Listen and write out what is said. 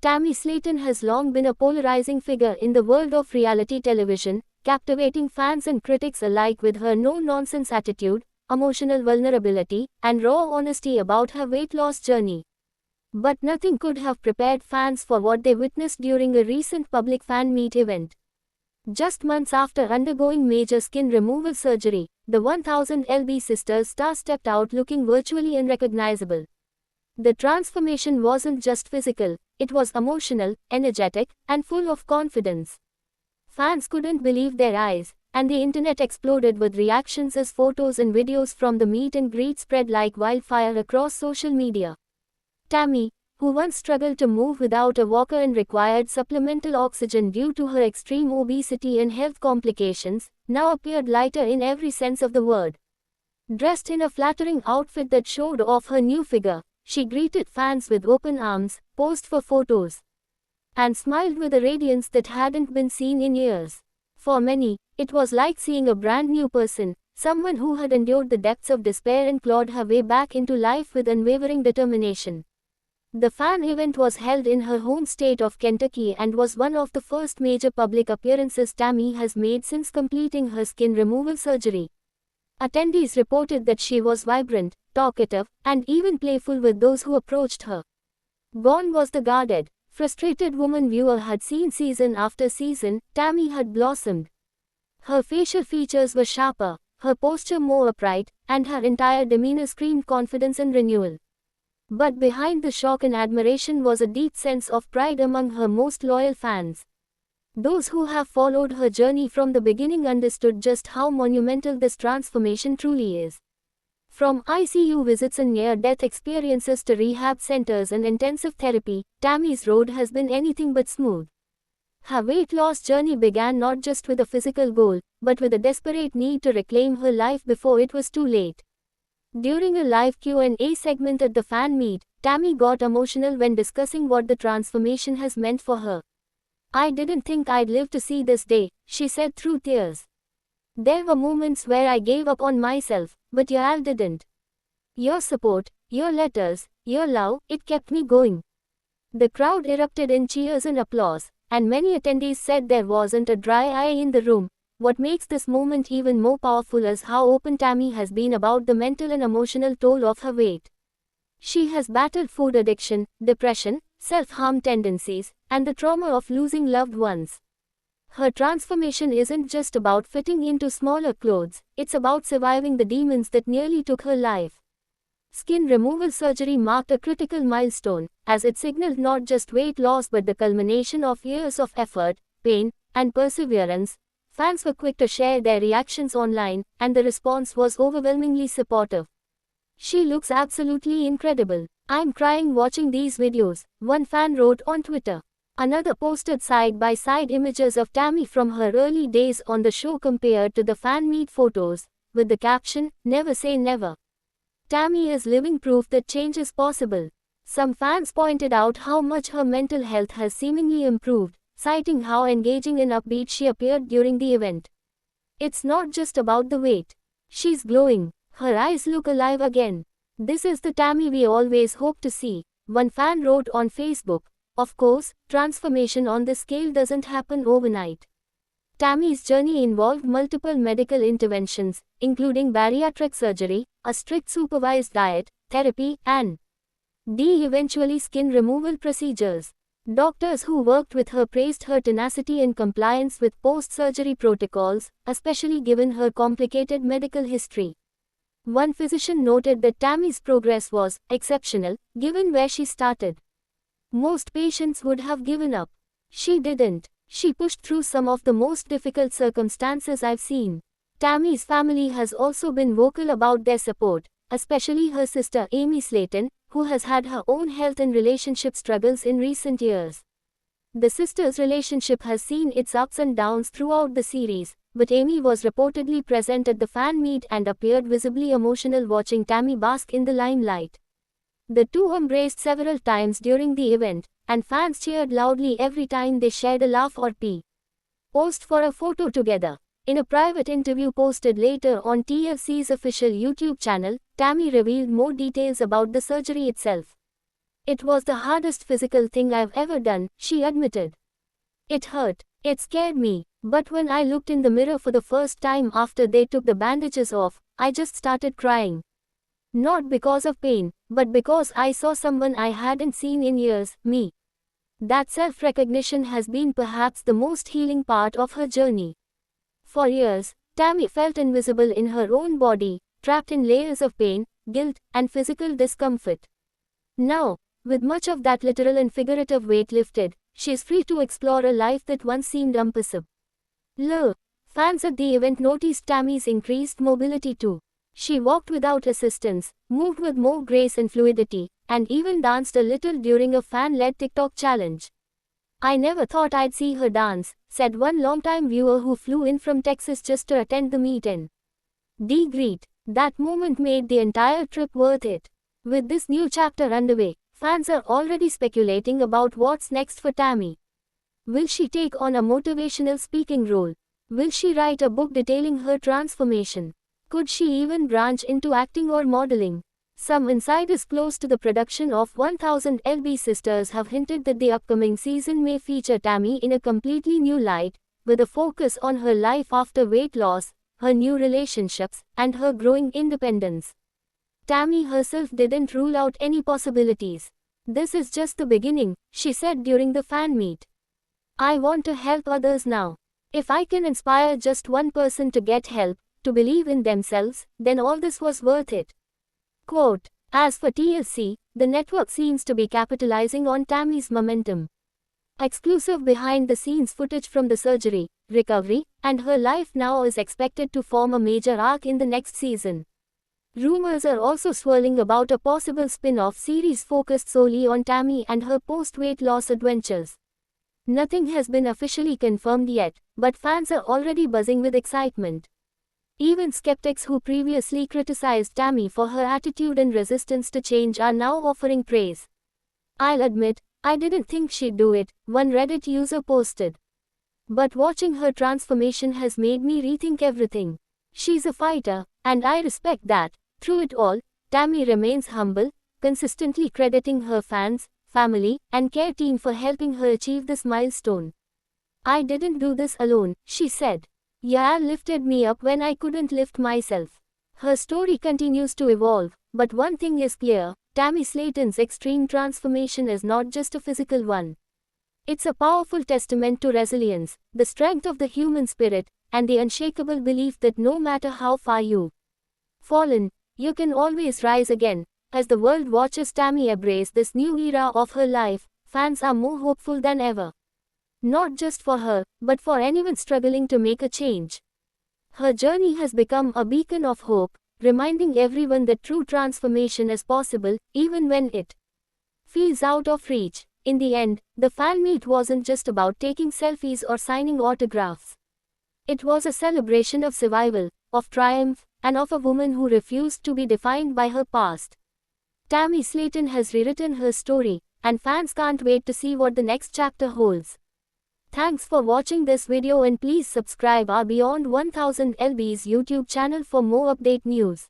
Tammy Slaton has long been a polarizing figure in the world of reality television, captivating fans and critics alike with her no-nonsense attitude, emotional vulnerability, and raw honesty about her weight loss journey. But nothing could have prepared fans for what they witnessed during a recent public fan meet event. Just months after undergoing major skin removal surgery, the 1000lb Sisters star stepped out looking virtually unrecognizable. The transformation wasn't just physical, it was emotional, energetic, and full of confidence. Fans couldn't believe their eyes, and the internet exploded with reactions as photos and videos from the meet and greet spread like wildfire across social media. Tammy, who once struggled to move without a walker and required supplemental oxygen due to her extreme obesity and health complications, now appeared lighter in every sense of the word. Dressed in a flattering outfit that showed off her new figure, she greeted fans with open arms, posed for photos, and smiled with a radiance that hadn't been seen in years. For many, it was like seeing a brand new person, someone who had endured the depths of despair and clawed her way back into life with unwavering determination. The fan event was held in her home state of Kentucky and was one of the first major public appearances Tammy has made since completing her skin removal surgery. Attendees reported that she was vibrant, talkative, and even playful with those who approached her. Gone was the guarded, frustrated woman viewer had seen season after season. Tammy had blossomed. Her facial features were sharper, her posture more upright, and her entire demeanor screamed confidence and renewal. But behind the shock and admiration was a deep sense of pride among her most loyal fans. Those who have followed her journey from the beginning understood just how monumental this transformation truly is. From ICU visits and near-death experiences to rehab centers and intensive therapy, Tammy's road has been anything but smooth. Her weight loss journey began not just with a physical goal, but with a desperate need to reclaim her life before it was too late. During a live Q&A segment at the fan meet, Tammy got emotional when discussing what the transformation has meant for her. "I didn't think I'd live to see this day," she said through tears. "There were moments where I gave up on myself, but y'all didn't. Your support, your letters, your love, it kept me going." The crowd erupted in cheers and applause, and many attendees said there wasn't a dry eye in the room. What makes this moment even more powerful is how open Tammy has been about the mental and emotional toll of her weight. She has battled food addiction, depression, self-harm tendencies, and the trauma of losing loved ones. Her transformation isn't just about fitting into smaller clothes, it's about surviving the demons that nearly took her life. Skin removal surgery marked a critical milestone, as it signaled not just weight loss but the culmination of years of effort, pain, and perseverance. Fans were quick to share their reactions online, and the response was overwhelmingly supportive. "She looks absolutely incredible. I'm crying watching these videos," one fan wrote on Twitter. Another posted side-by-side images of Tammy from her early days on the show compared to the fan meet photos, with the caption, "Never say never." Tammy is living proof that change is possible. Some fans pointed out how much her mental health has seemingly improved, citing how engaging and upbeat she appeared during the event. "It's not just about the weight. She's glowing. Her eyes look alive again. This is the Tammy we always hoped to see," one fan wrote on Facebook. Of course, transformation on this scale doesn't happen overnight. Tammy's journey involved multiple medical interventions, including bariatric surgery, a strict supervised diet, therapy, and eventually skin removal procedures. Doctors who worked with her praised her tenacity and compliance with post-surgery protocols, especially given her complicated medical history. One physician noted that Tammy's progress was exceptional, given where she started. "Most patients would have given up. She didn't. She pushed through some of the most difficult circumstances I've seen." Tammy's family has also been vocal about their support, especially her sister Amy Slaton, who has had her own health and relationship struggles in recent years. The sisters' relationship has seen its ups and downs throughout the series, but Amy was reportedly present at the fan meet and appeared visibly emotional watching Tammy bask in the limelight. The two embraced several times during the event, and fans cheered loudly every time they shared a laugh or posed for a photo together. In a private interview posted later on TLC's official YouTube channel, Tammy revealed more details about the surgery itself. It was the hardest physical thing I've ever done, she admitted. It hurt. It scared me. But when I looked in the mirror for the first time after they took the bandages off, I just started crying. Not because of pain, but because I saw someone I hadn't seen in years, me. That self-recognition has been perhaps the most healing part of her journey. For years, Tammy felt invisible in her own body, trapped in layers of pain, guilt, and physical discomfort. Now, with much of that literal and figurative weight lifted, she is free to explore a life that once seemed impossible. Fans at the event noticed Tammy's increased mobility too. She walked without assistance, moved with more grace and fluidity, and even danced a little during a fan-led TikTok challenge. "I never thought I'd see her dance," said one longtime viewer who flew in from Texas just to attend the meet-and-greet. That moment made the entire trip worth it. With this new chapter underway, fans are already speculating about what's next for Tammy. Will she take on a motivational speaking role? Will she write a book detailing her transformation? Could she even branch into acting or modeling? Some insiders close to the production of 1000 LB Sisters have hinted that the upcoming season may feature Tammy in a completely new light, with a focus on her life after weight loss, her new relationships, and her growing independence. Tammy herself didn't rule out any possibilities. "This is just the beginning," she said during the fan meet. "I want to help others now. If I can inspire just one person to get help, to believe in themselves, then all this was worth it." Quote, as for TLC, the network seems to be capitalizing on Tammy's momentum. Exclusive behind-the-scenes footage from the surgery, recovery, and her life now is expected to form a major arc in the next season. Rumors are also swirling about a possible spin-off series focused solely on Tammy and her post-weight loss adventures. Nothing has been officially confirmed yet, but fans are already buzzing with excitement. Even skeptics who previously criticized Tammy for her attitude and resistance to change are now offering praise. "I'll admit, I didn't think she'd do it," one Reddit user posted. "But watching her transformation has made me rethink everything. She's a fighter, and I respect that." Through it all, Tammy remains humble, consistently crediting her fans, family, and care team for helping her achieve this milestone. "I didn't do this alone," she said. "Y'all lifted me up when I couldn't lift myself." Her story continues to evolve, but one thing is clear: Tammy Slaton's extreme transformation is not just a physical one. It's a powerful testament to resilience, the strength of the human spirit, and the unshakable belief that no matter how far you've fallen, you can always rise again. As the world watches Tammy embrace this new era of her life, fans are more hopeful than ever. Not just for her, but for anyone struggling to make a change. Her journey has become a beacon of hope, reminding everyone that true transformation is possible, even when it feels out of reach. In the end, the fan meet wasn't just about taking selfies or signing autographs. It was a celebration of survival, of triumph, and of a woman who refused to be defined by her past. Tammy Slaton has rewritten her story, and fans can't wait to see what the next chapter holds. Thanks for watching this video, and please subscribe our Beyond 1000 LB's YouTube channel for more update news.